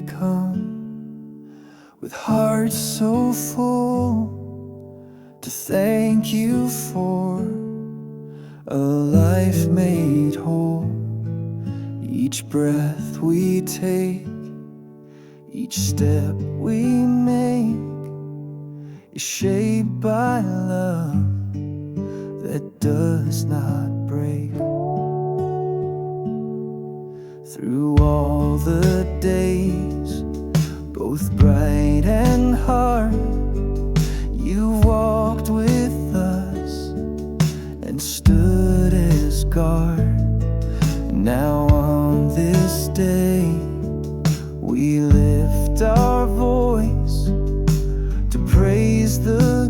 come with hearts so full to thank you for a life made whole. Each breath we take, each step we make is shaped by love that does not break. Through all the days, both bright and hard, you walked with us and stood as guard. Now on this day, we lift our voice to praise the